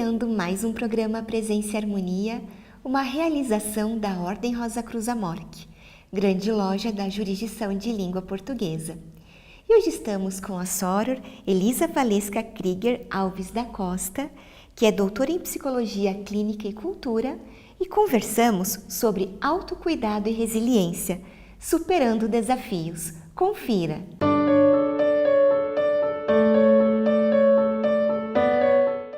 iniciando mais um programa Presença e Harmonia, uma realização da Ordem Rosa Cruz Amorque, grande loja da jurisdição de língua portuguesa. E hoje estamos com a Soror Elisa Valesca Krieger Alves da Costa, que é doutora em Psicologia Clínica e Cultura, e conversamos sobre autocuidado e resiliência, superando desafios. Confira!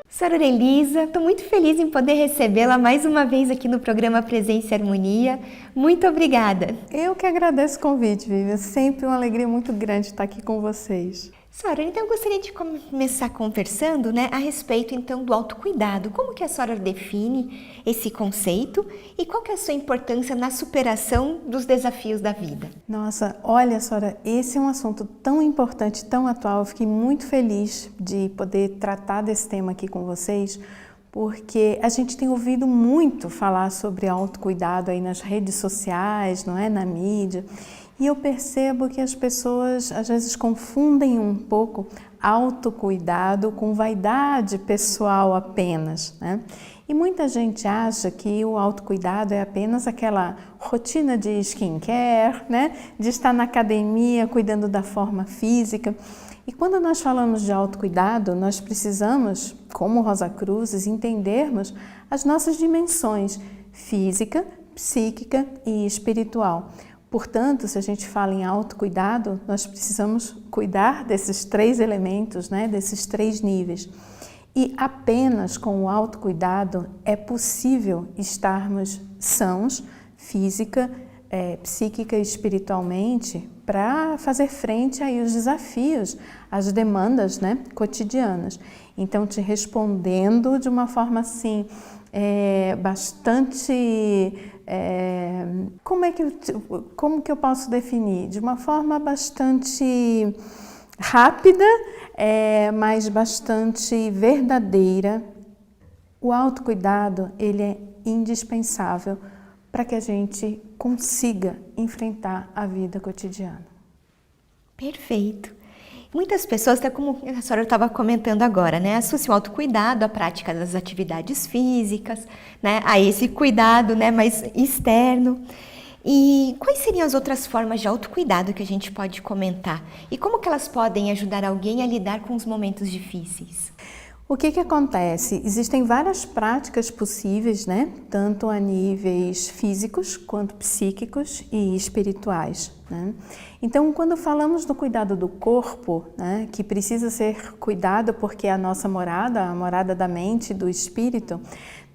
Soror Elisa, estou muito feliz em poder recebê-la mais uma vez aqui no programa Presença e Harmonia. Muito obrigada. Eu que agradeço o convite, Vivian. Sempre uma alegria muito grande estar aqui com vocês. Soror, então eu gostaria de começar conversando, a respeito então do autocuidado. Como que a Soror define esse conceito e qual que é a sua importância na superação dos desafios da vida? Nossa, olha, Soror, esse é um assunto tão importante, tão atual. Eu fiquei muito feliz de poder tratar desse tema aqui com vocês, porque a gente tem ouvido muito falar sobre autocuidado aí nas redes sociais, não é, na mídia. E eu percebo que as pessoas às vezes confundem um pouco autocuidado com vaidade pessoal apenas, né? E muita gente acha que o autocuidado é apenas aquela rotina de skincare, né? De estar na academia cuidando da forma física. E quando nós falamos de autocuidado, nós precisamos, como Rosa Cruzes, entendermos as nossas dimensões física, psíquica e espiritual. Portanto, se a gente fala em autocuidado, nós precisamos cuidar desses três elementos, né? Desses três níveis. E apenas com o autocuidado é possível estarmos sãos, física, psíquica e espiritualmente, para fazer frente aí aos desafios, às demandas, né, cotidianas. Então, te respondendo de uma forma assim, bastante... como que eu posso definir? De uma forma bastante rápida, mas bastante verdadeira. O autocuidado, ele é indispensável para que a gente consiga enfrentar a vida cotidiana. Perfeito. Muitas pessoas, até como a senhora estava comentando agora, associam o autocuidado à prática das atividades físicas, a esse cuidado, mais externo. E quais seriam as outras formas de autocuidado que a gente pode comentar? E como que elas podem ajudar alguém a lidar com os momentos difíceis? O que acontece? Existem várias práticas possíveis, tanto a níveis físicos quanto psíquicos e espirituais. Então, quando falamos do cuidado do corpo, que precisa ser cuidado porque é a nossa morada, a morada da mente e do espírito,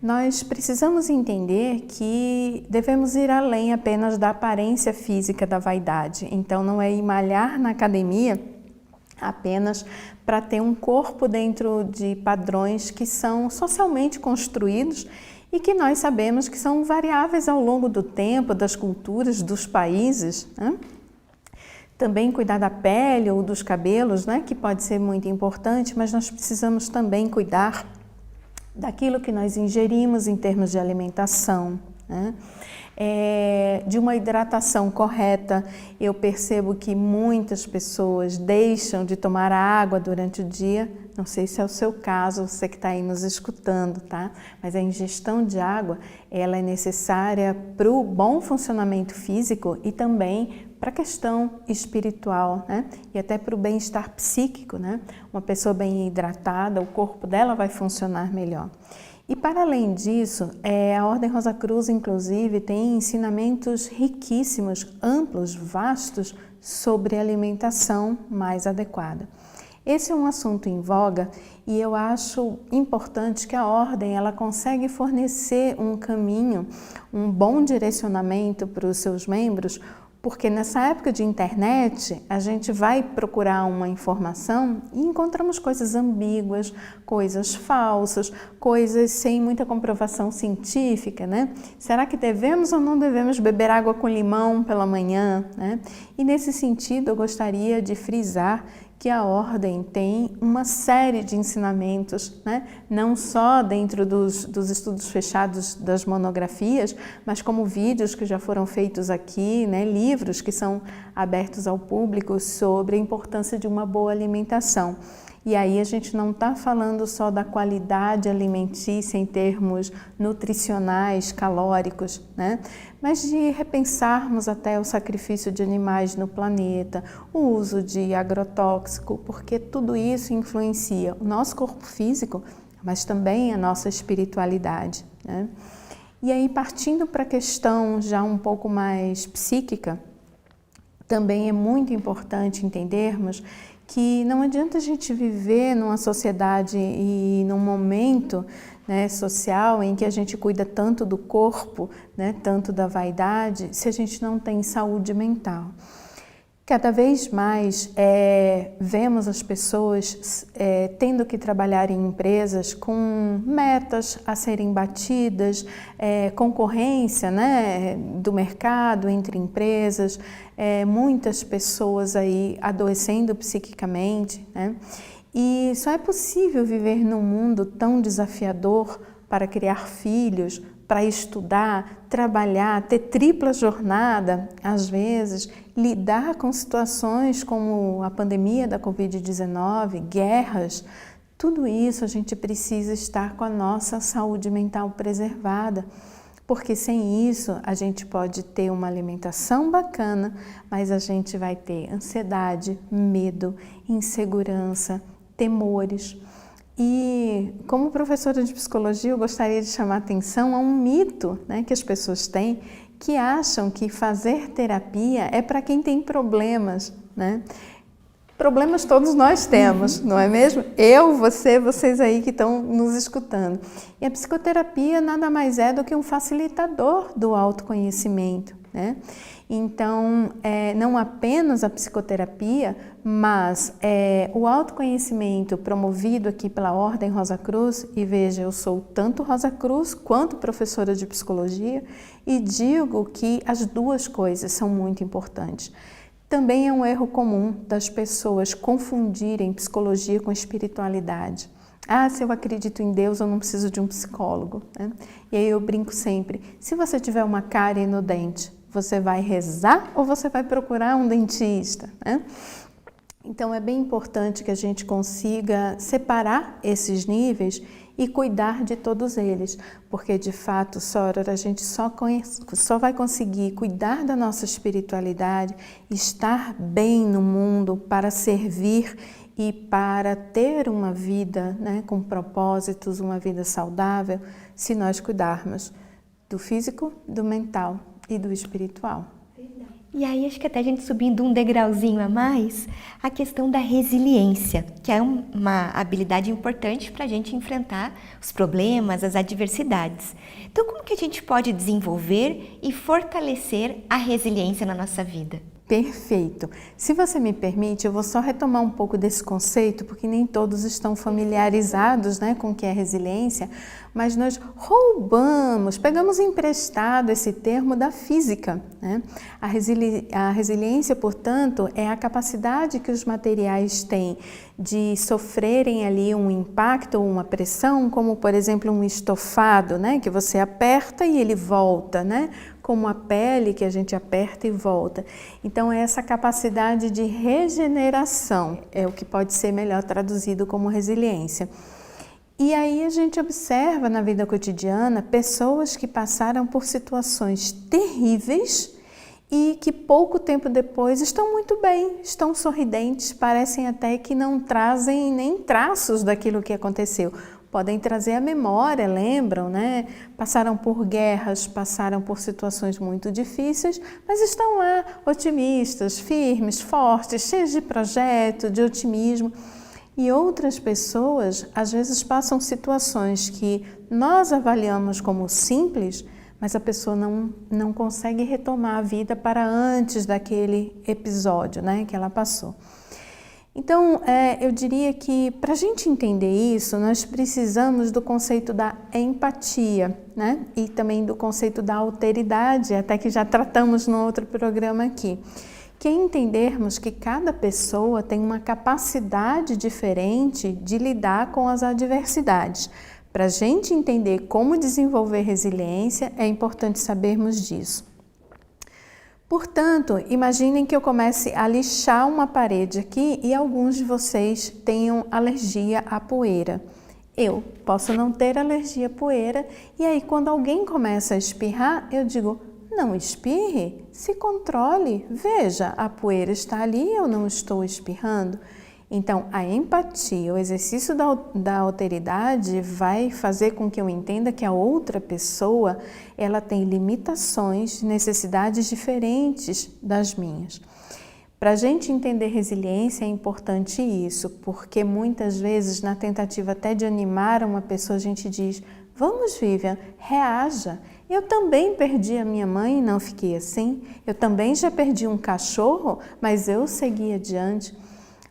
nós precisamos entender que devemos ir além apenas da aparência física da vaidade. Então, não é ir malhar na academia apenas para ter um corpo dentro de padrões que são socialmente construídos e que nós sabemos que são variáveis ao longo do tempo, das culturas, dos países. Também cuidar da pele ou dos cabelos, que pode ser muito importante, mas nós precisamos também cuidar daquilo que nós ingerimos em termos de alimentação, de uma hidratação correta. Eu percebo que muitas pessoas deixam de tomar água durante o dia. Não sei se é o seu caso, você que está aí nos escutando, tá? Mas a ingestão de água, ela é necessária para o bom funcionamento físico e também para a questão espiritual, e até para o bem-estar psíquico, Uma pessoa bem hidratada, o corpo dela vai funcionar melhor. E para além disso, a Ordem Rosa Cruz, inclusive, tem ensinamentos riquíssimos, amplos, vastos, sobre alimentação mais adequada. Esse é um assunto em voga e eu acho importante que a Ordem ela consegue fornecer um caminho, um bom direcionamento para os seus membros, porque nessa época de internet, a gente vai procurar uma informação e encontramos coisas ambíguas, coisas falsas, coisas sem muita comprovação científica, Será que devemos ou não devemos beber água com limão pela manhã, E nesse sentido, eu gostaria de frisar que a Ordem tem uma série de ensinamentos, não só dentro dos estudos fechados das monografias, mas como vídeos que já foram feitos aqui, livros que são abertos ao público sobre a importância de uma boa alimentação. E aí a gente não está falando só da qualidade alimentícia em termos nutricionais, calóricos, né? Mas de repensarmos até o sacrifício de animais no planeta, o uso de agrotóxico, porque tudo isso influencia o nosso corpo físico, mas também a nossa espiritualidade, né? E aí, partindo para a questão já um pouco mais psíquica, também é muito importante entendermos que não adianta a gente viver numa sociedade e num momento, né, social em que a gente cuida tanto do corpo, né, tanto da vaidade, se a gente não tem saúde mental. Cada vez mais vemos as pessoas tendo que trabalhar em empresas com metas a serem batidas, concorrência, né, do mercado entre empresas, muitas pessoas aí adoecendo psiquicamente, né? E só é possível viver num mundo tão desafiador para criar filhos, para estudar, trabalhar, ter tripla jornada, às vezes, lidar com situações como a pandemia da Covid-19, guerras, tudo isso a gente precisa estar com a nossa saúde mental preservada, porque sem isso a gente pode ter uma alimentação bacana, mas a gente vai ter ansiedade, medo, insegurança, temores. E como professora de psicologia, eu gostaria de chamar a atenção a um mito, né, que as pessoas têm, que acham que fazer terapia é para quem tem problemas, né? Problemas todos nós temos, não é mesmo? Eu, você, vocês aí que estão nos escutando. E a psicoterapia nada mais é do que um facilitador do autoconhecimento, né? Então, não apenas a psicoterapia, mas o autoconhecimento promovido aqui pela Ordem Rosa Cruz, e veja, eu sou tanto Rosa Cruz quanto professora de psicologia, e digo que as duas coisas são muito importantes. Também é um erro comum das pessoas confundirem psicologia com espiritualidade. Ah, se eu acredito em Deus, eu não preciso de um psicólogo, né? E aí eu brinco sempre, se você tiver uma cárie no dente, você vai rezar ou você vai procurar um dentista, né? Então é bem importante que a gente consiga separar esses níveis e cuidar de todos eles, porque de fato, Soror, a gente só vai conseguir cuidar da nossa espiritualidade, estar bem no mundo para servir e para ter uma vida, né, com propósitos, uma vida saudável, se nós cuidarmos do físico, do mental e do espiritual. E aí, acho que até a gente subindo um degrauzinho a mais, a questão da resiliência, que é uma habilidade importante para a gente enfrentar os problemas, as adversidades. Então, como que a gente pode desenvolver e fortalecer a resiliência na nossa vida? Perfeito. Se você me permite, eu vou só retomar um pouco desse conceito, porque nem todos estão familiarizados, né, com o que é resiliência, mas nós pegamos emprestado esse termo da física, né? A resiliência, portanto, é a capacidade que os materiais têm de sofrerem ali um impacto ou uma pressão, como por exemplo um estofado, né, que você aperta e ele volta, né? Como a pele que a gente aperta e volta. Então, essa capacidade de regeneração é o que pode ser melhor traduzido como resiliência. E aí a gente observa na vida cotidiana pessoas que passaram por situações terríveis e que pouco tempo depois estão muito bem, estão sorridentes, parecem até que não trazem nem traços daquilo que aconteceu. Podem trazer a memória, lembram, né? Passaram por guerras, passaram por situações muito difíceis, mas estão lá otimistas, firmes, fortes, cheios de projeto, de otimismo. E outras pessoas, às vezes, passam situações que nós avaliamos como simples, mas a pessoa não consegue retomar a vida para antes daquele episódio, né, que ela passou. Então, eu diria que para a gente entender isso, nós precisamos do conceito da empatia, né? E também do conceito da alteridade, até que já tratamos no outro programa aqui. Que é entendermos que cada pessoa tem uma capacidade diferente de lidar com as adversidades. Para a gente entender como desenvolver resiliência, é importante sabermos disso. Portanto, imaginem que eu comece a lixar uma parede aqui e alguns de vocês tenham alergia à poeira. Eu posso não ter alergia à poeira e aí quando alguém começa a espirrar, eu digo, não espirre, se controle, veja, a poeira está ali, eu não estou espirrando. Então, a empatia, o exercício da alteridade vai fazer com que eu entenda que a outra pessoa, ela tem limitações, necessidades diferentes das minhas. Para a gente entender resiliência é importante isso, porque muitas vezes na tentativa até de animar uma pessoa, a gente diz, vamos Vivian, reaja. Eu também perdi a minha mãe e não fiquei assim. Eu também já perdi um cachorro, mas eu segui adiante.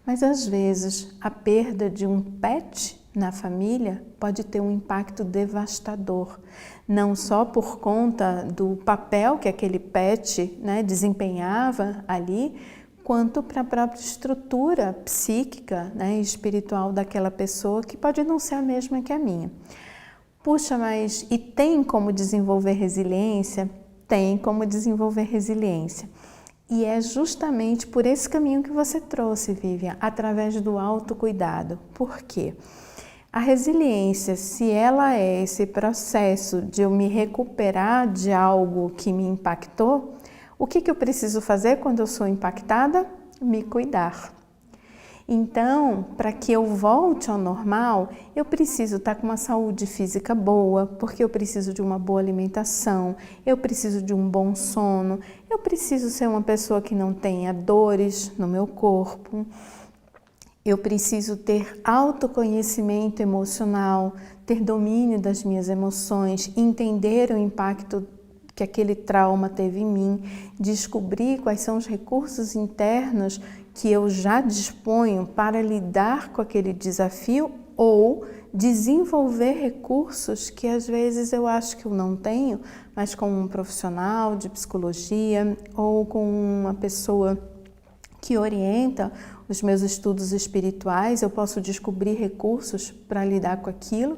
Mas às vezes a perda de um pet na família pode ter um impacto devastador, não só por conta do papel que aquele pet, né, desempenhava ali, quanto para a própria estrutura psíquica, né, e espiritual daquela pessoa, que pode não ser a mesma que a minha. Puxa, mas e tem como desenvolver resiliência? Tem como desenvolver resiliência. E é justamente por esse caminho que você trouxe, Vivian, através do autocuidado. Por quê? A resiliência, se ela é esse processo de eu me recuperar de algo que me impactou, o que eu preciso fazer quando eu sou impactada? Me cuidar. Então, para que eu volte ao normal, eu preciso estar com uma saúde física boa, porque eu preciso de uma boa alimentação, eu preciso de um bom sono, eu preciso ser uma pessoa que não tenha dores no meu corpo, eu preciso ter autoconhecimento emocional, ter domínio das minhas emoções, entender o impacto que aquele trauma teve em mim, descobrir quais são os recursos internos que eu já disponho para lidar com aquele desafio ou desenvolver recursos que às vezes eu acho que eu não tenho, mas com um profissional de psicologia ou com uma pessoa que orienta os meus estudos espirituais, eu posso descobrir recursos para lidar com aquilo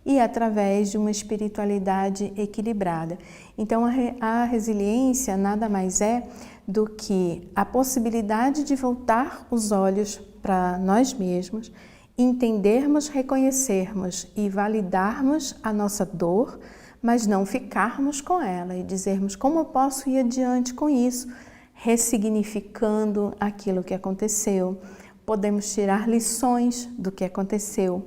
e através de uma espiritualidade equilibrada. Então a resiliência nada mais é do que a possibilidade de voltar os olhos para nós mesmos, entendermos, reconhecermos e validarmos a nossa dor, mas não ficarmos com ela e dizermos como eu posso ir adiante com isso, ressignificando aquilo que aconteceu. Podemos tirar lições do que aconteceu.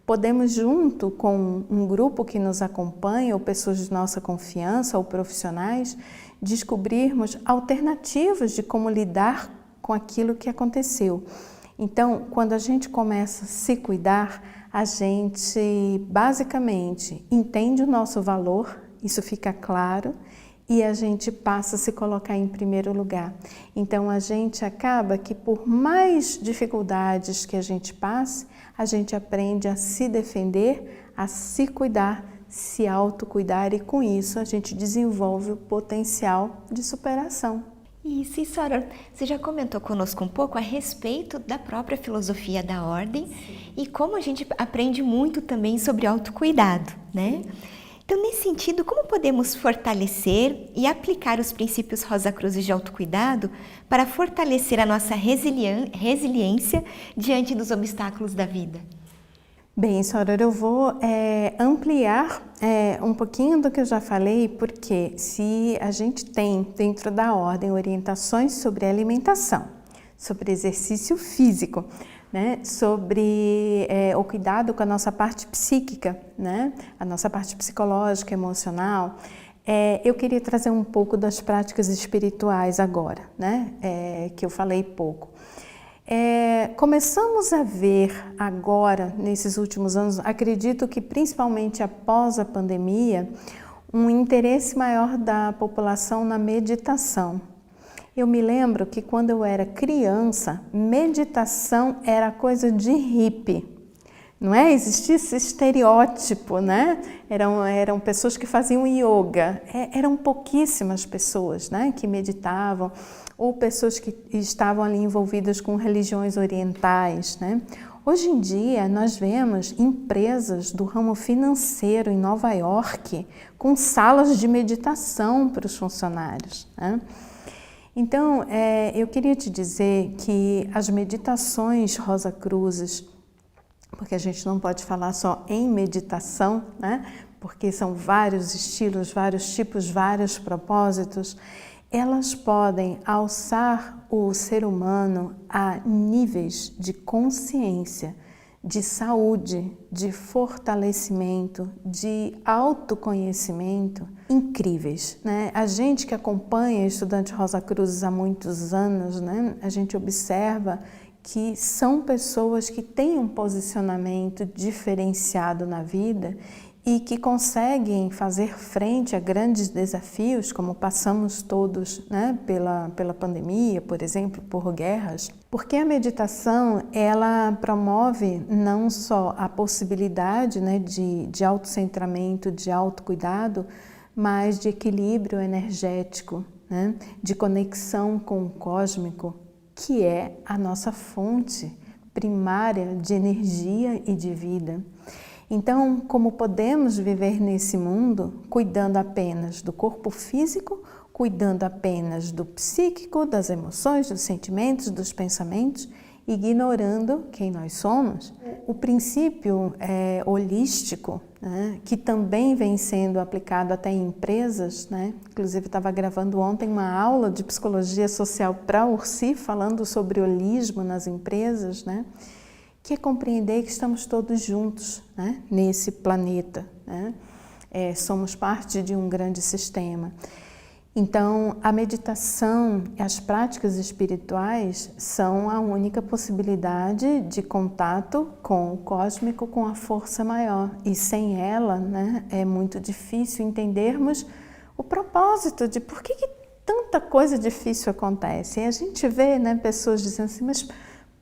Podemos, junto com um grupo que nos acompanha, ou pessoas de nossa confiança, ou profissionais, descobrirmos alternativas de como lidar com aquilo que aconteceu. Então, quando a gente começa a se cuidar, a gente basicamente entende o nosso valor, isso fica claro, e a gente passa a se colocar em primeiro lugar. Então, a gente acaba que por mais dificuldades que a gente passe, a gente aprende a se defender, a se cuidar, se autocuidar e com isso a gente desenvolve o potencial de superação. Isso, Sora, você já comentou conosco um pouco a respeito da própria filosofia da Ordem. Sim. E como a gente aprende muito também sobre autocuidado, né? Então, nesse sentido, como podemos fortalecer e aplicar os princípios Rosa Cruzes de autocuidado para fortalecer a nossa resiliência diante dos obstáculos da vida? Bem, Soror, eu vou ampliar um pouquinho do que eu já falei, porque se a gente tem dentro da Ordem orientações sobre alimentação, sobre exercício físico, né, sobre o cuidado com a nossa parte psíquica, né, a nossa parte psicológica, emocional, eu queria trazer um pouco das práticas espirituais agora, né, que eu falei pouco. Começamos a ver agora, nesses últimos anos, acredito que principalmente após a pandemia, um interesse maior da população na meditação. Eu me lembro que quando eu era criança, meditação era coisa de hippie. Não é? Existia esse estereótipo, né? Eram pessoas que faziam yoga. Eram pouquíssimas pessoas, né, que meditavam, ou pessoas que estavam ali envolvidas com religiões orientais, né? Hoje em dia, nós vemos empresas do ramo financeiro em Nova York com salas de meditação para os funcionários, né? Então, eu queria te dizer que as meditações Rosa Cruzes, porque a gente não pode falar só em meditação, né? Porque são vários estilos, vários tipos, vários propósitos, elas podem alçar o ser humano a níveis de consciência, de saúde, de fortalecimento, de autoconhecimento incríveis, né? A gente que acompanha a Estudante Rosa Cruzes há muitos anos, né? A gente observa que são pessoas que têm um posicionamento diferenciado na vida e que conseguem fazer frente a grandes desafios, como passamos todos, né, pela pandemia, por exemplo, por guerras, porque a meditação, ela promove não só a possibilidade, né, de autocentramento, de autocuidado, mas de equilíbrio energético, né, de conexão com o cósmico, que é a nossa fonte primária de energia e de vida. Então, como podemos viver nesse mundo cuidando apenas do corpo físico, cuidando apenas do psíquico, das emoções, dos sentimentos, dos pensamentos, ignorando quem nós somos? O princípio holístico, né, que também vem sendo aplicado até em empresas, né? Inclusive estava gravando ontem uma aula de psicologia social para a Ursi, falando sobre holismo nas empresas, né? Que é compreender que estamos todos juntos, né, nesse planeta, né? Somos parte de um grande sistema. Então, a meditação e as práticas espirituais são a única possibilidade de contato com o cósmico, com a força maior. E sem ela, né, é muito difícil entendermos o propósito de por que tanta coisa difícil acontece. E a gente vê, né, pessoas dizendo assim, mas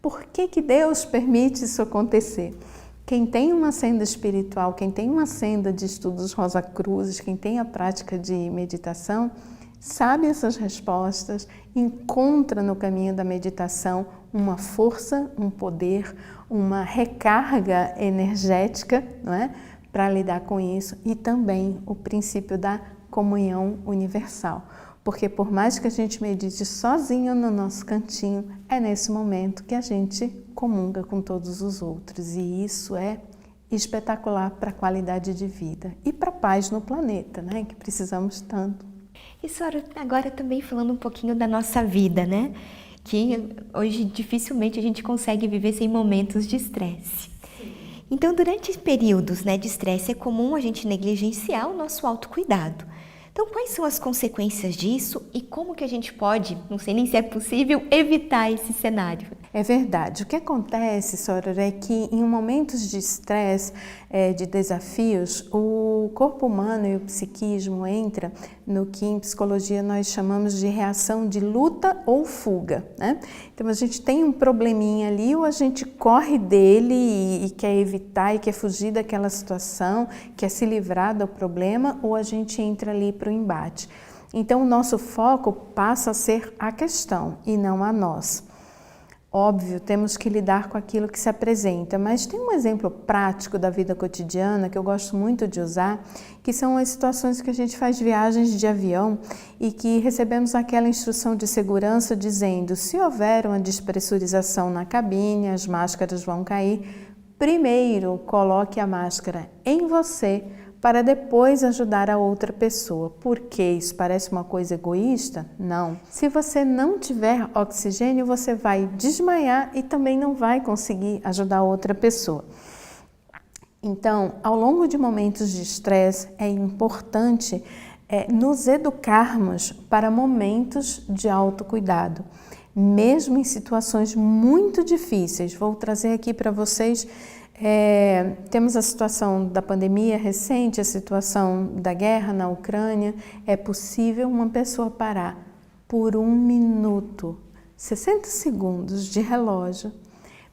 por que Deus permite isso acontecer? Quem tem uma senda espiritual, quem tem uma senda de estudos Rosa Cruzes, quem tem a prática de meditação, sabe essas respostas, encontra no caminho da meditação uma força, um poder, uma recarga energética, não é? Para lidar com isso, e também o princípio da comunhão universal. Porque por mais que a gente medite sozinho no nosso cantinho, é nesse momento que a gente comunga com todos os outros. E isso é espetacular para a qualidade de vida e para a paz no planeta, né? Que precisamos tanto. E senhora, agora também falando um pouquinho da nossa vida, né? Que hoje dificilmente a gente consegue viver sem momentos de estresse. Então, durante períodos, né, de estresse, é comum a gente negligenciar o nosso autocuidado. Então, quais são as consequências disso e como que a gente pode, não sei nem se é possível, evitar esse cenário? É verdade. O que acontece, Soror, é que em momentos de estresse, de desafios, o corpo humano e o psiquismo entra no que em psicologia nós chamamos de reação de luta ou fuga, né? Então a gente tem um probleminha ali, ou a gente corre dele e quer evitar e quer fugir daquela situação, quer se livrar do problema, ou a gente entra ali para o embate. Então o nosso foco passa a ser a questão e não a nós. Óbvio, temos que lidar com aquilo que se apresenta, mas tem um exemplo prático da vida cotidiana que eu gosto muito de usar, que são as situações que a gente faz viagens de avião e que recebemos aquela instrução de segurança dizendo: se houver uma despressurização na cabine, as máscaras vão cair, primeiro coloque a máscara em você, para depois ajudar a outra pessoa. Por que isso parece uma coisa egoísta? Não. Se você não tiver oxigênio, você vai desmaiar e também não vai conseguir ajudar a outra pessoa. Então, ao longo de momentos de estresse, é importante nos educarmos para momentos de autocuidado. Mesmo em situações muito difíceis. Vou trazer aqui para vocês. Temos a situação da pandemia recente, a situação da guerra na Ucrânia. É possível uma pessoa parar por 1 minuto, 60 segundos de relógio,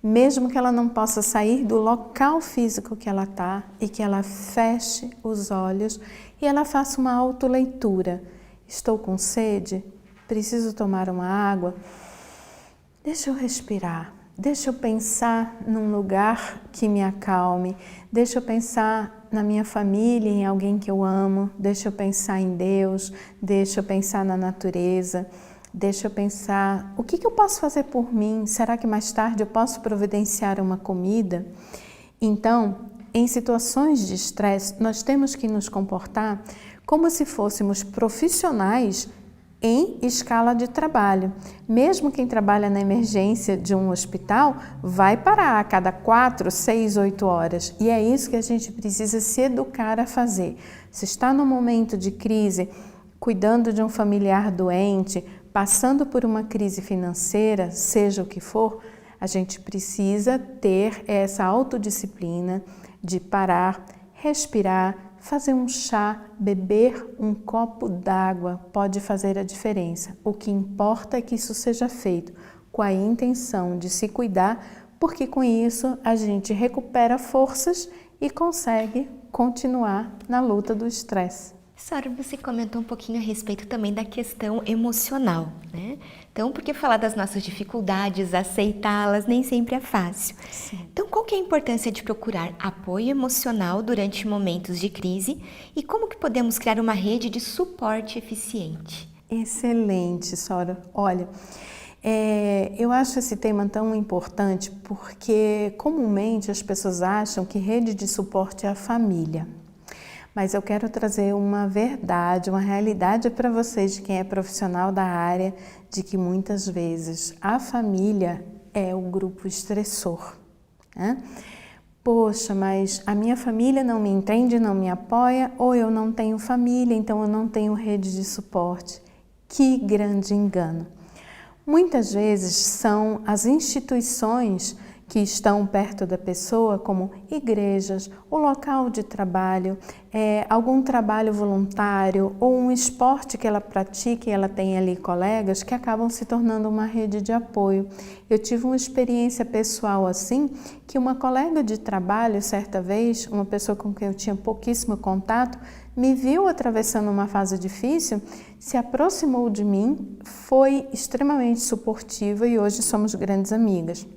mesmo que ela não possa sair do local físico que ela está, e que ela feche os olhos e ela faça uma autoleitura. Estou com sede? Preciso tomar uma água? Deixa eu respirar. Deixa eu pensar num lugar que me acalme, deixa eu pensar na minha família, em alguém que eu amo, deixa eu pensar em Deus, deixa eu pensar na natureza, Deixa eu pensar, o que eu posso fazer por mim? Será que mais tarde eu posso providenciar uma comida? Então, em situações de estresse, nós temos que nos comportar como se fôssemos profissionais em escala de trabalho. Mesmo quem trabalha na emergência de um hospital vai parar a cada 4, 6, 8 horas. E é isso que a gente precisa se educar a fazer. Se está num momento de crise, cuidando de um familiar doente, passando por uma crise financeira, seja o que for, a gente precisa ter essa autodisciplina de parar, respirar, fazer um chá, beber um copo d'água pode fazer a diferença. O que importa é que isso seja feito com a intenção de se cuidar, porque com isso a gente recupera forças e consegue continuar na luta do estresse. Sora, você comentou um pouquinho a respeito também da questão emocional, né? Então, porque falar das nossas dificuldades, aceitá-las, nem sempre é fácil. Sim. Então, qual que é a importância de procurar apoio emocional durante momentos de crise e como que podemos criar uma rede de suporte eficiente? Excelente, Sora. Olha, eu acho esse tema tão importante porque comumente as pessoas acham que rede de suporte é a família. Mas eu quero trazer uma verdade, uma realidade para vocês, de quem é profissional da área, de que muitas vezes a família é o grupo estressor, né? Poxa, mas a minha família não me entende, não me apoia, ou eu não tenho família, então eu não tenho rede de suporte. Que grande engano! Muitas vezes são as instituições que estão perto da pessoa, como igrejas, o local de trabalho, algum trabalho voluntário ou um esporte que ela pratica e ela tem ali colegas que acabam se tornando uma rede de apoio. Eu tive uma experiência pessoal assim, que uma colega de trabalho, certa vez, uma pessoa com quem eu tinha pouquíssimo contato, me viu atravessando uma fase difícil, se aproximou de mim, foi extremamente suportiva e hoje somos grandes amigas.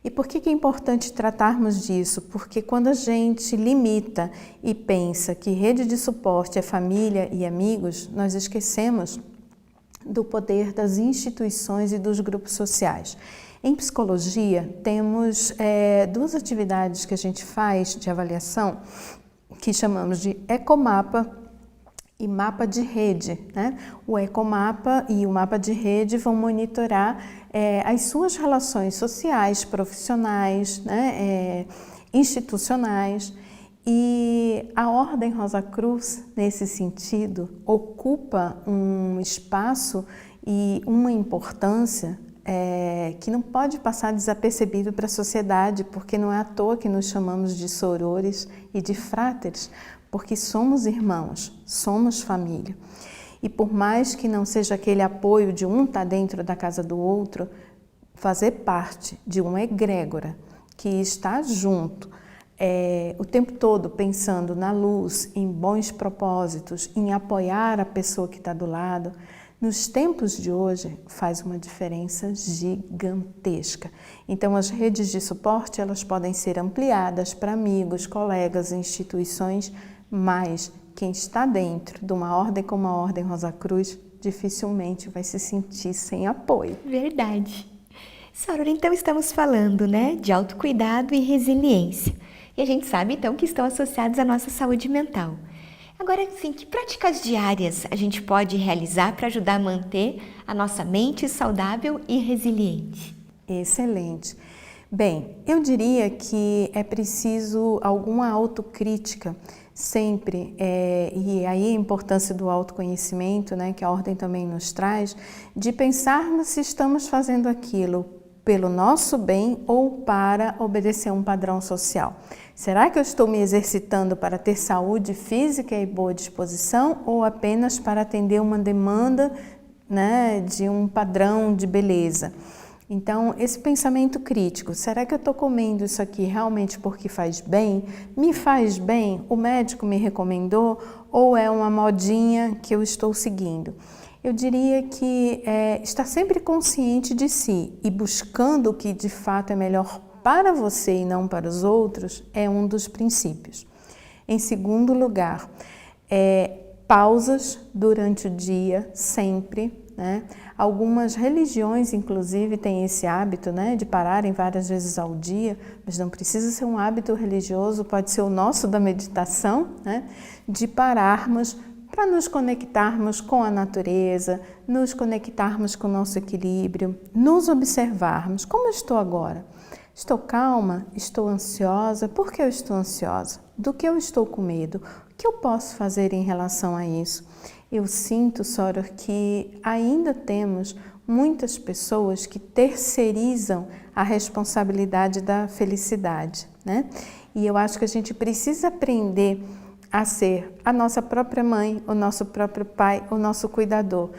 E por que é importante tratarmos disso? Porque quando a gente limita e pensa que rede de suporte é família e amigos, nós esquecemos do poder das instituições e dos grupos sociais. Em psicologia, temos duas atividades que a gente faz de avaliação, que chamamos de ecomapa e mapa de rede, né? O ecomapa e o mapa de rede vão monitorar as suas relações sociais, profissionais, né? Institucionais. E a Ordem Rosa Cruz, nesse sentido, ocupa um espaço e uma importância que não pode passar desapercebido para a sociedade, porque não é à toa que nos chamamos de sorores e de fráteres, porque somos irmãos, somos família. E por mais que não seja aquele apoio de um estar dentro da casa do outro, fazer parte de uma egrégora que está junto o tempo todo pensando na luz, em bons propósitos, em apoiar a pessoa que está do lado, nos tempos de hoje faz uma diferença gigantesca. Então as redes de suporte elas podem ser ampliadas para amigos, colegas, instituições, mas quem está dentro de uma ordem como a Ordem Rosa Cruz dificilmente vai se sentir sem apoio. Verdade. Sora, então estamos falando, né, de autocuidado e resiliência. E a gente sabe então que estão associados à nossa saúde mental. Agora, assim, que práticas diárias a gente pode realizar para ajudar a manter a nossa mente saudável e resiliente? Excelente. Bem, eu diria que é preciso alguma autocrítica sempre, e aí a importância do autoconhecimento, né, que a Ordem também nos traz, de pensarmos se estamos fazendo aquilo pelo nosso bem ou para obedecer a um padrão social. Será que eu estou me exercitando para ter saúde física e boa disposição ou apenas para atender uma demanda, né, de um padrão de beleza? Então, esse pensamento crítico, será que eu estou comendo isso aqui realmente porque faz bem? Me faz bem? O médico me recomendou? Ou é uma modinha que eu estou seguindo? Eu diria que estar sempre consciente de si e buscando o que de fato é melhor para você e não para os outros é um dos princípios. Em segundo lugar, pausas durante o dia, sempre, né? Algumas religiões, inclusive, têm esse hábito, né, de pararem várias vezes ao dia, mas não precisa ser um hábito religioso, pode ser o nosso da meditação, né, de pararmos para nos conectarmos com a natureza, nos conectarmos com o nosso equilíbrio, nos observarmos. Como eu estou agora? Estou calma? Estou ansiosa? Por que eu estou ansiosa? Do que eu estou com medo? O que eu posso fazer em relação a isso? Eu sinto, Soror, que ainda temos muitas pessoas que terceirizam a responsabilidade da felicidade, né? E eu acho que a gente precisa aprender a ser a nossa própria mãe, o nosso próprio pai, o nosso cuidador.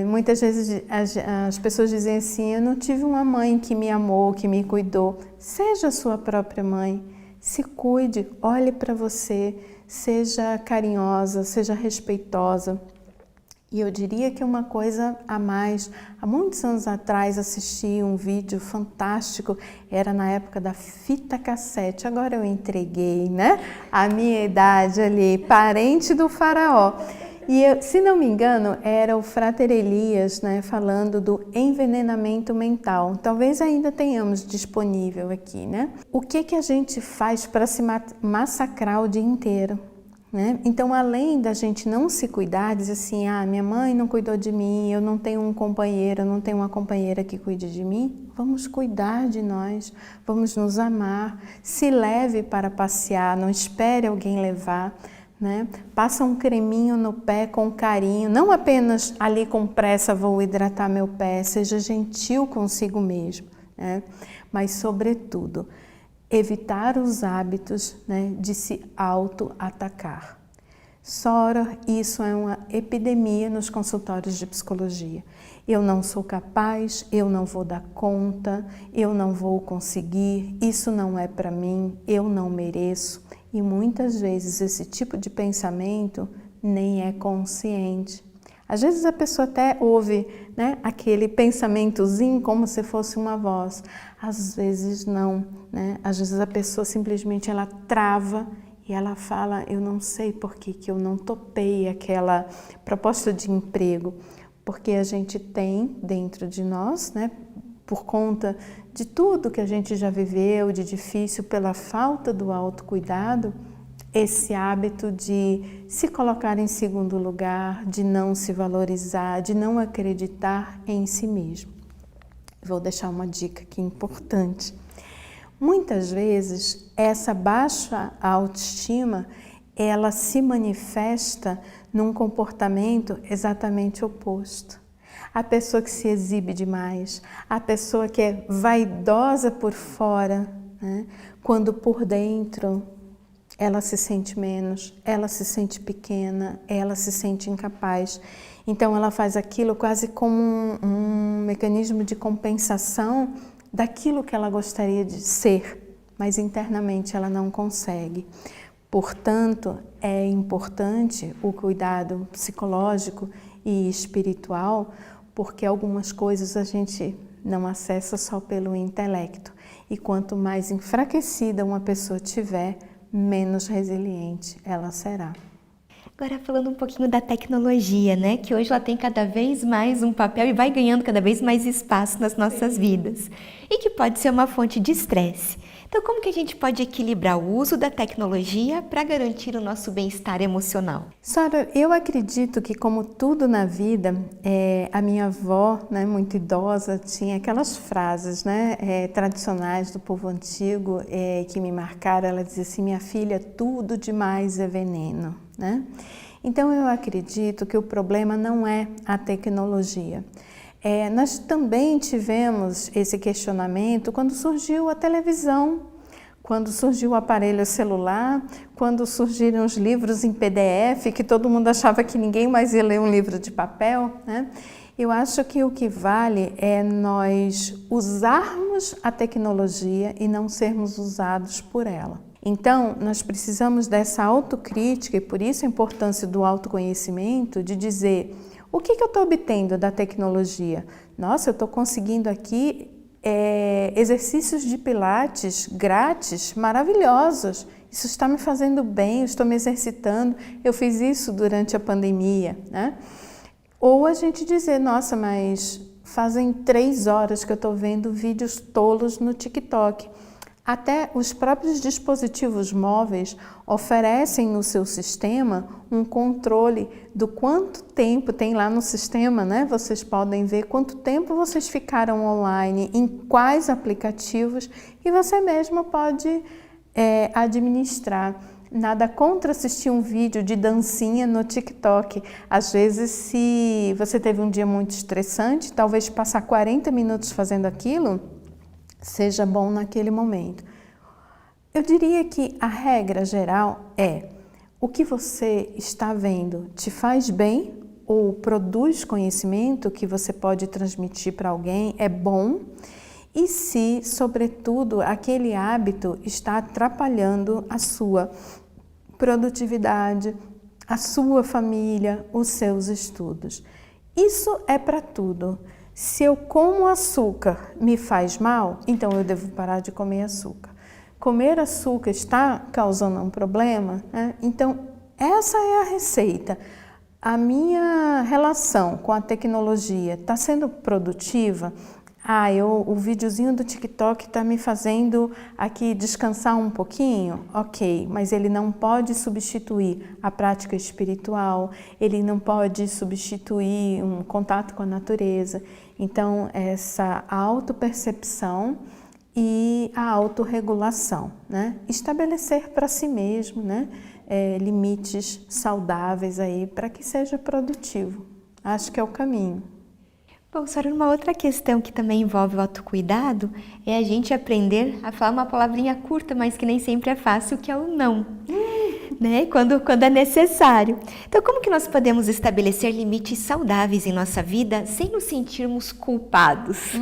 Muitas vezes as pessoas dizem assim, eu não tive uma mãe que me amou, que me cuidou. Seja a sua própria mãe, se cuide, olhe para você, seja carinhosa, seja respeitosa. E eu diria que uma coisa a mais, há muitos anos atrás assisti um vídeo fantástico, era na época da fita cassete, agora eu entreguei, né? A minha idade ali, parente do faraó. E se não me engano, era o Frater Elias, né, falando do envenenamento mental. Talvez ainda tenhamos disponível aqui, né? O que a gente faz para se massacrar o dia inteiro? Né? Então, além da gente não se cuidar, dizer assim, minha mãe não cuidou de mim, eu não tenho um companheiro, eu não tenho uma companheira que cuide de mim, vamos cuidar de nós, vamos nos amar, se leve para passear, não espere alguém levar, né? Passa um creminho no pé com carinho, não apenas ali com pressa vou hidratar meu pé, seja gentil consigo mesmo, né? Mas sobretudo, evitar os hábitos, né, de se auto-atacar. Soror, isso é uma epidemia nos consultórios de psicologia. Eu não sou capaz, eu não vou dar conta, eu não vou conseguir, isso não é para mim, eu não mereço. E muitas vezes esse tipo de pensamento nem é consciente. Às vezes a pessoa até ouve, né, aquele pensamentozinho como se fosse uma voz. Às vezes não, né? Às vezes a pessoa simplesmente ela trava e ela fala, eu não sei por que eu não topei aquela proposta de emprego. Porque a gente tem dentro de nós, né, por conta de tudo que a gente já viveu, de difícil, pela falta do autocuidado, esse hábito de se colocar em segundo lugar, de não se valorizar, de não acreditar em si mesmo. Vou deixar uma dica aqui importante. Muitas vezes, essa baixa autoestima, ela se manifesta num comportamento exatamente oposto. A pessoa que se exibe demais, a pessoa que é vaidosa por fora, né? Quando por dentro ela se sente menos, ela se sente pequena, ela se sente incapaz. Então ela faz aquilo quase como um mecanismo de compensação daquilo que ela gostaria de ser, mas internamente ela não consegue. Portanto, é importante o cuidado psicológico e espiritual, porque algumas coisas a gente não acessa só pelo intelecto. E quanto mais enfraquecida uma pessoa tiver, menos resiliente ela será. Agora falando um pouquinho da tecnologia, né? Que hoje ela tem cada vez mais um papel e vai ganhando cada vez mais espaço nas nossas vidas. E que pode ser uma fonte de estresse. Então, como que a gente pode equilibrar o uso da tecnologia para garantir o nosso bem-estar emocional? Sara, eu acredito que, como tudo na vida, a minha avó, né, muito idosa, tinha aquelas frases, né, tradicionais do povo antigo que me marcaram. Ela dizia assim, minha filha, tudo demais é veneno, né? Então, eu acredito que o problema não é a tecnologia. Nós também tivemos esse questionamento quando surgiu a televisão, quando surgiu o aparelho celular, quando surgiram os livros em PDF, que todo mundo achava que ninguém mais ia ler um livro de papel, né? Eu acho que o que vale é nós usarmos a tecnologia e não sermos usados por ela. Então, nós precisamos dessa autocrítica e por isso a importância do autoconhecimento, de dizer o que eu estou obtendo da tecnologia? Nossa, eu estou conseguindo aqui exercícios de pilates grátis, maravilhosos. Isso está me fazendo bem, eu estou me exercitando, eu fiz isso durante a pandemia, né? Ou a gente dizer, nossa, mas fazem 3 horas que eu estou vendo vídeos tolos no TikTok. Até os próprios dispositivos móveis oferecem no seu sistema um controle do quanto tempo tem lá no sistema, né? Vocês podem ver quanto tempo vocês ficaram online, em quais aplicativos, e você mesmo pode administrar. Nada contra assistir um vídeo de dancinha no TikTok. Às vezes, se você teve um dia muito estressante, talvez passar 40 minutos fazendo aquilo seja bom naquele momento. Eu diria que a regra geral é: o que você está vendo te faz bem ou produz conhecimento que você pode transmitir para alguém, é bom, e se, sobretudo, aquele hábito está atrapalhando a sua produtividade, a sua família, os seus estudos. Isso é para tudo. Se eu como açúcar me faz mal, então eu devo parar de comer açúcar. Comer açúcar está causando um problema, né? Então essa é a receita. A minha relação com a tecnologia está sendo produtiva? O videozinho do TikTok está me fazendo aqui descansar um pouquinho? Ok, mas ele não pode substituir a prática espiritual, ele não pode substituir um contato com a natureza. Então, essa autopercepção e a autorregulação, né? Estabelecer para si mesmo, né? Limites saudáveis aí para que seja produtivo. Acho que é o caminho. Bom, Sora, uma outra questão que também envolve o autocuidado é a gente aprender a falar uma palavrinha curta, mas que nem sempre é fácil, que é o não, né? Quando é necessário. Então, como que nós podemos estabelecer limites saudáveis em nossa vida sem nos sentirmos culpados?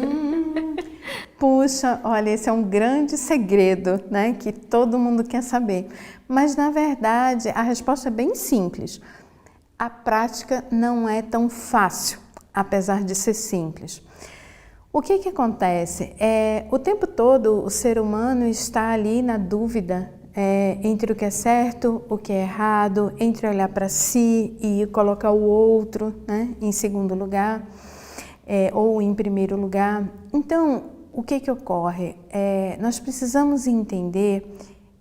Puxa, olha, esse é um grande segredo, né? Que todo mundo quer saber. Mas, na verdade, a resposta é bem simples. A prática não é tão fácil, apesar de ser simples. O que acontece? O tempo todo o ser humano está ali na dúvida entre o que é certo, o que é errado, entre olhar para si e colocar o outro, né, em segundo lugar, ou em primeiro lugar. Então, o que ocorre? Nós precisamos entender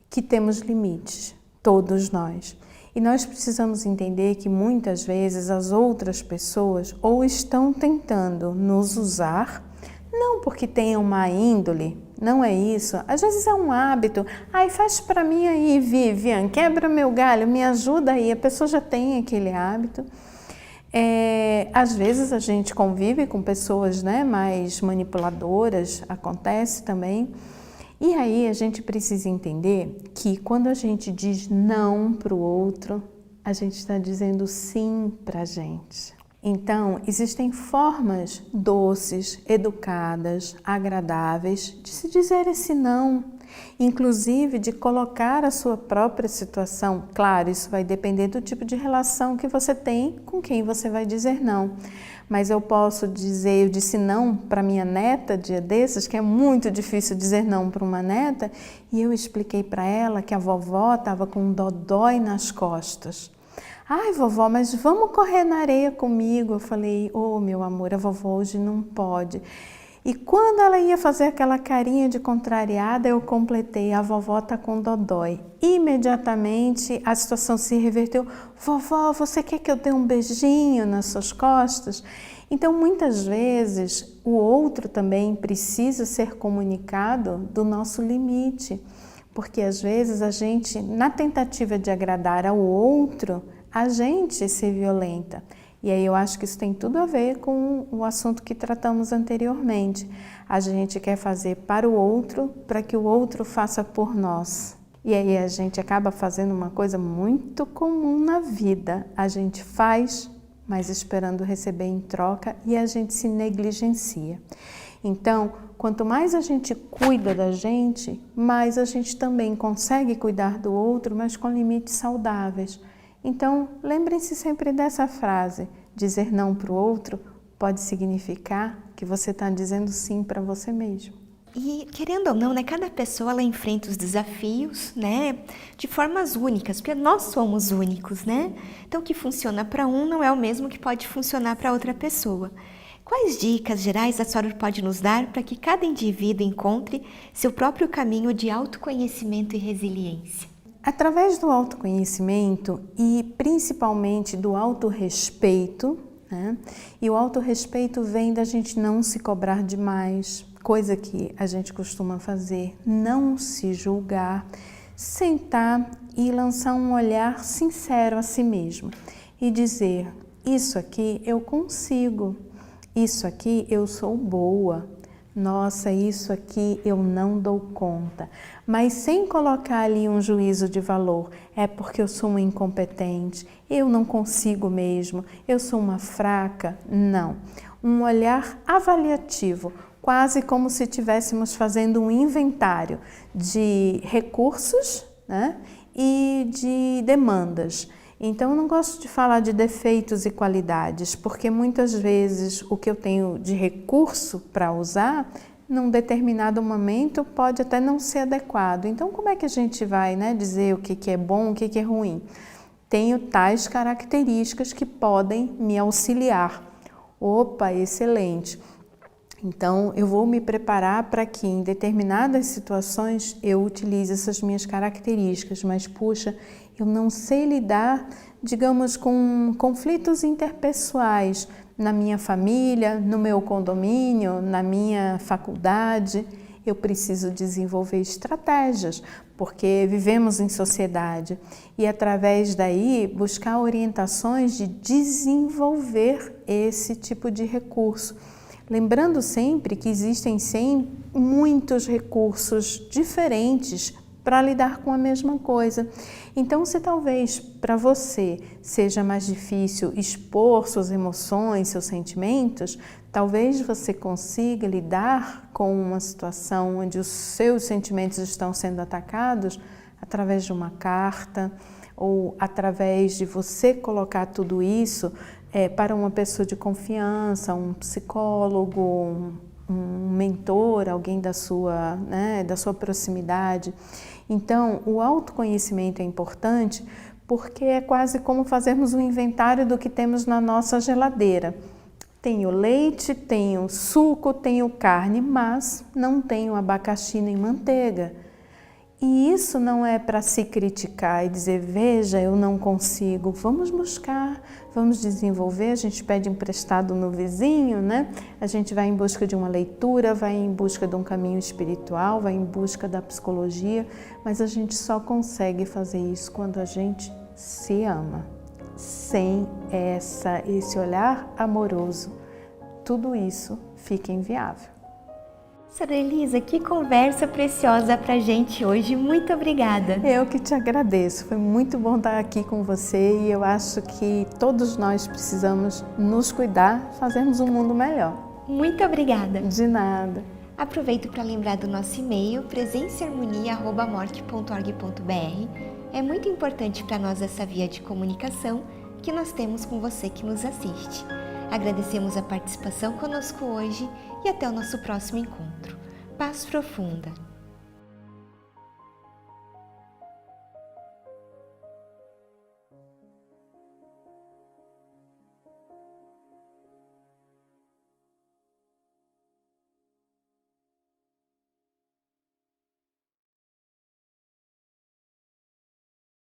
que temos limites, todos nós. E nós precisamos entender que muitas vezes as outras pessoas ou estão tentando nos usar, não porque tenham má índole, não é isso. Às vezes é um hábito. Ai, faz para mim aí, Vivian, quebra meu galho, me ajuda aí. A pessoa já tem aquele hábito. Às vezes a gente convive com pessoas, né, mais manipuladoras, acontece também. E aí a gente precisa entender que quando a gente diz não para o outro, a gente está dizendo sim para a gente. Então, existem formas doces, educadas, agradáveis de se dizer esse não, inclusive de colocar a sua própria situação. Claro, isso vai depender do tipo de relação que você tem com quem você vai dizer não. Mas eu posso dizer, eu disse não para minha neta dia desses, que é muito difícil dizer não para uma neta, e eu expliquei para ela que a vovó estava com um dodói nas costas. Ai, vovó, mas vamos correr na areia comigo? Eu falei, meu amor, a vovó hoje não pode. E quando ela ia fazer aquela carinha de contrariada, eu completei, a vovó está com dodói. Imediatamente a situação se reverteu. Vovó, você quer que eu dê um beijinho nas suas costas? Então, muitas vezes, o outro também precisa ser comunicado do nosso limite. Porque às vezes a gente, na tentativa de agradar ao outro, a gente se violenta. E aí eu acho que isso tem tudo a ver com o assunto que tratamos anteriormente. A gente quer fazer para o outro, para que o outro faça por nós. E aí a gente acaba fazendo uma coisa muito comum na vida. A gente faz, mas esperando receber em troca, e a gente se negligencia. Então, quanto mais a gente cuida da gente, mais a gente também consegue cuidar do outro, mas com limites saudáveis. Então, lembrem-se sempre dessa frase: dizer não para o outro pode significar que você está dizendo sim para você mesmo. E querendo ou não, né, cada pessoa ela enfrenta os desafios, né, de formas únicas, porque nós somos únicos, né? Então o que funciona para um não é o mesmo que pode funcionar para outra pessoa. Quais dicas gerais a senhora pode nos dar para que cada indivíduo encontre seu próprio caminho de autoconhecimento e resiliência? Através do autoconhecimento e principalmente do autorrespeito, né? E o autorrespeito vem da gente não se cobrar demais, coisa que a gente costuma fazer, não se julgar, sentar e lançar um olhar sincero a si mesmo e dizer: isso aqui eu consigo, isso aqui eu sou boa, nossa, isso aqui eu não dou conta, mas sem colocar ali um juízo de valor, é porque eu sou uma incompetente, eu não consigo mesmo, eu sou uma fraca, não. Um olhar avaliativo, quase como se estivéssemos fazendo um inventário de recursos, né, e de demandas. Então, eu não gosto de falar de defeitos e qualidades, porque muitas vezes o que eu tenho de recurso para usar, num determinado momento, pode até não ser adequado. Então, como é que a gente vai, né, dizer o que é bom, o que é ruim? Tenho tais características que podem me auxiliar. Opa, excelente! Então, eu vou me preparar para que em determinadas situações eu utilize essas minhas características, mas puxa, eu não sei lidar, digamos, com conflitos interpessoais na minha família, no meu condomínio, na minha faculdade. Eu preciso desenvolver estratégias, porque vivemos em sociedade e através daí buscar orientações de desenvolver esse tipo de recurso. Lembrando sempre que existem muitos recursos diferentes para lidar com a mesma coisa. Então, se talvez para você seja mais difícil expor suas emoções, seus sentimentos, talvez você consiga lidar com uma situação onde os seus sentimentos estão sendo atacados através de uma carta ou através de você colocar tudo isso para uma pessoa de confiança, um psicólogo, um mentor, alguém da sua proximidade. Então, o autoconhecimento é importante porque é quase como fazermos um inventário do que temos na nossa geladeira. Tenho leite, tenho suco, tenho carne, mas não tenho abacaxi nem manteiga. E isso não é para se criticar e dizer, veja, eu não consigo. Vamos buscar, vamos desenvolver, a gente pede emprestado no vizinho, né? A gente vai em busca de uma leitura, vai em busca de um caminho espiritual, vai em busca da psicologia, mas a gente só consegue fazer isso quando a gente se ama. Sem esse olhar amoroso, tudo isso fica inviável. Senhora Elisa, que conversa preciosa pra gente hoje. Muito obrigada. Eu que te agradeço. Foi muito bom estar aqui com você e eu acho que todos nós precisamos nos cuidar, fazermos um mundo melhor. Muito obrigada. De nada. Aproveito para lembrar do nosso e-mail presenciaharmonia@morte.org.br. É muito importante para nós essa via de comunicação que nós temos com você que nos assiste. Agradecemos a participação conosco hoje e até o nosso próximo encontro. Paz profunda!